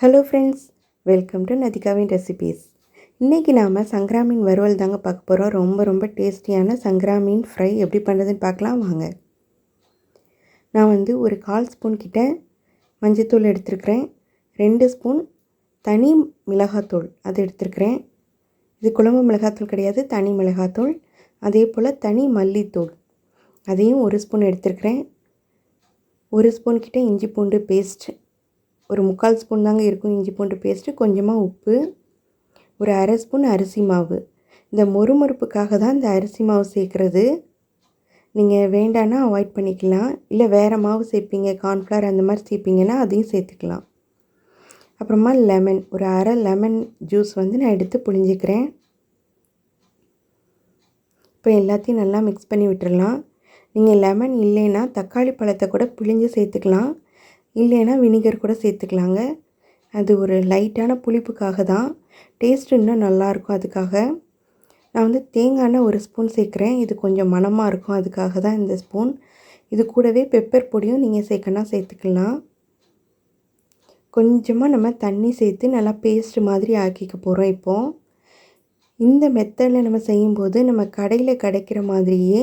Hello friends, welcome to நதிகாவின் recipes. இன்றைக்கி நாம் சங்கரா மீன் வறுவல் தாங்க பார்க்க போகிறோம். ரொம்ப டேஸ்டியான சங்கரா மீன் ஃப்ரை எப்படி பண்ணுறதுன்னு பார்க்கலாம் வாங்க. நான் ஒரு 1/4 ஸ்பூன் கிட்ட மஞ்சத்தூள் எடுத்துருக்கிறேன். 2 ஸ்பூன் தனி மிளகாத்தூள் அது எடுத்துருக்கிறேன். இது குழம்பு மிளகாத்தூள் கிடையாது, தனி மிளகாத்தூள். அதே போல் தனி மல்லித்தூள் அதையும் 1 ஸ்பூன் எடுத்துருக்கிறேன். 1 ஸ்பூன் கிட்ட இஞ்சி பூண்டு பேஸ்ட், ஒரு 3/4 ஸ்பூன் தாங்க இருக்கும் இஞ்சி பூண்டு பேஸ்ட்டு. கொஞ்சமாக உப்பு, ஒரு 1/2 ஸ்பூன் அரிசி மாவு. இந்த மொறுமொறுப்புக்காக தான் இந்த அரிசி மாவு சேர்க்குறது. நீங்கள் வேண்டான்னா அவாய்ட் பண்ணிக்கலாம். இல்லை வேறு மாவு சேர்ப்பீங்க, கார்ன்ஃப்ளவர் அந்த மாதிரி சேர்ப்பீங்கன்னா அதையும் சேர்த்துக்கலாம். அப்புறமா லெமன், ஒரு 1/2 லெமன் ஜூஸ் நான் எடுத்து புழிஞ்சிக்கிறேன். இப்போ எல்லாத்தையும் நல்லா மிக்ஸ் பண்ணி விட்டுடலாம். நீங்கள் லெமன் இல்லைன்னா தக்காளி பழத்தை கூட பிழிஞ்சு சேர்த்துக்கலாம். இல்லைன்னா வினிகர் கூட சேர்த்துக்கலாங்க. அது ஒரு லைட்டான புளிப்புக்காக தான், டேஸ்ட் இன்னும் நல்லாயிருக்கும். அதுக்காக நான் தேங்காய் எண்ணெய் 1 ஸ்பூன் சேர்க்குறேன். இது கொஞ்சம் மணமாக இருக்கும், அதுக்காக தான் இந்த ஸ்பூன். இது கூடவே பெப்பர் பொடியும் நீங்கள் சேர்க்கணும் சேர்த்துக்கலாம். கொஞ்சமாக நம்ம தண்ணி சேர்த்து நல்லா பேஸ்ட் மாதிரி ஆக்கிக்க போகிறோம். இப்போது இந்த மெத்தடில் நம்ம செய்யும்போது நம்ம கடையில் கிடைக்கிற மாதிரியே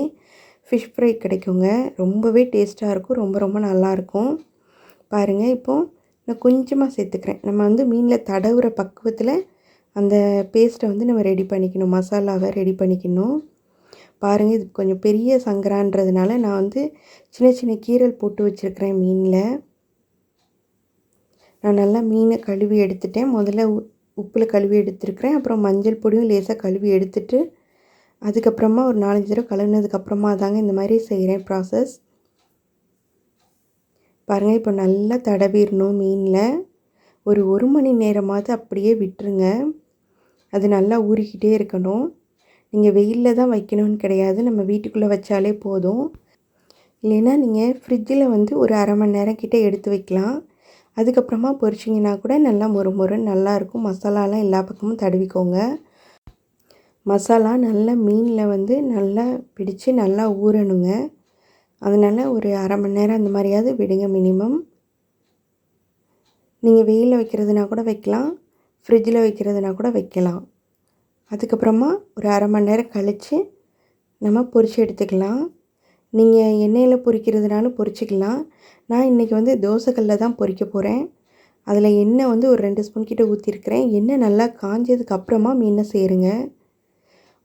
ஃபிஷ் ஃப்ரை கிடைக்குங்க. ரொம்பவே டேஸ்ட்டாக இருக்கும், ரொம்ப நல்லாயிருக்கும். பாருங்கள், இப்போது நான் கொஞ்சமாக சேர்த்துக்கிறேன். நம்ம மீனில் தடவுற பக்குவத்தில் அந்த பேஸ்ட்டை நம்ம ரெடி பண்ணிக்கணும், மசாலாவை ரெடி பண்ணிக்கணும். பாருங்கள், இது கொஞ்சம் பெரிய சங்கரான்றதுனால நான் சின்ன கீரல் போட்டு வச்சுருக்கிறேன் மீனில். நான் நல்லா மீனை கழுவி எடுத்துட்டேன். முதல்ல உப்பில் கழுவி எடுத்துருக்கிறேன். அப்புறம் மஞ்சள் பொடியும் லேசாக கழுவி எடுத்துட்டு அதுக்கப்புறமா ஒரு 4-5 தடவை கழுவினதுக்கப்புறமா தாங்க இந்த மாதிரி செய்கிறேன் ப்ராசஸ். பாருங்கள், இப்போ நல்லா தடவிடணும் மீனில். ஒரு 1 மணி நேரமாவது அப்படியே விட்டுருங்க. அது நல்லா ஊறிக்கிட்டே இருக்கணும். நீங்கள் வெயிலில் தான் வைக்கணும்னு கிடையாது, நம்ம வீட்டுக்குள்ளே வச்சாலே போதும். இல்லைன்னா நீங்கள் ஃப்ரிட்ஜில் ஒரு 1/2 மணி நேரம் கிட்டே எடுத்து வைக்கலாம். அதுக்கப்புறமா பொரிச்சிங்கன்னா கூட நல்லா மொறுன்னு நல்லாயிருக்கும். மசாலாலாம் எல்லா பக்கமும் தடவிக்கோங்க. மசாலா நல்லா மீனில் நல்லா பிடிச்சி நல்லா ஊறணுங்க. அதனால் ஒரு 1/2 மணி நேரம் அந்த மாதிரியாவது விடுங்க மினிமம். நீங்கள் வெயிலில் வைக்கிறதுனா கூட வைக்கலாம், ஃப்ரிட்ஜில் வைக்கிறதுனா கூட வைக்கலாம். அதுக்கப்புறமா ஒரு 1/2 மணி நேரம் கழித்து நம்ம பொரித்து எடுத்துக்கலாம். நீங்கள் எண்ணெயில் பொரிக்கிறதுனாலும் பொரிச்சிக்கலாம். நான் இன்றைக்கி தோசைக்கல்லில் தான் பொரிக்க போகிறேன். அதில் எண்ணெய் ஒரு 2 ஸ்பூன் கிட்ட ஊற்றிருக்கிறேன். எண்ணெய் நல்லா காஞ்சதுக்கப்புறமா மீனை சேருங்க.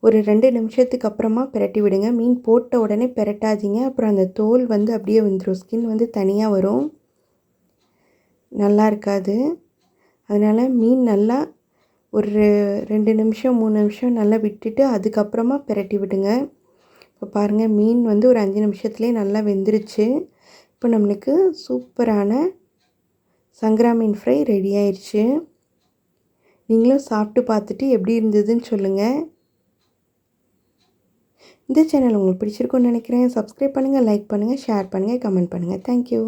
ஒரு 2 நிமிஷத்துக்கு அப்புறமா பிரட்டி விடுங்க. மீன் போட்ட உடனே பிரட்டாதீங்க, அப்புறம் அந்த தோல் அப்படியே வந்துடும், ஸ்கின் தனியாக வரும், நல்லா இருக்காது. அதனால் மீன் நல்லா ஒரு 2 நிமிஷம் 3 நிமிஷம் நல்லா விட்டுட்டு அதுக்கப்புறமா பிரட்டி விடுங்க. இப்போ பாருங்கள், மீன் ஒரு 5 நிமிஷத்துலேயே நல்லா வெந்துருச்சு. இப்போ நம்மளுக்கு சூப்பரான சங்கரா மீன் ஃப்ரை ரெடி ஆயிடுச்சு. நீங்களும் சாப்பிட்டு பார்த்துட்டு எப்படி இருந்ததுன்னு சொல்லுங்கள். இந்த சேனல் உங்களுக்கு பிடிச்சிருக்குன்னு நினைக்கிறேன். சப்ஸ்கிரைப் பண்ணுங்கள், லைக் பண்ணுங்கள், ஷேர் பண்ணுங்கள், கமெண்ட் பண்ணுங்கள். தேங்க்யூ.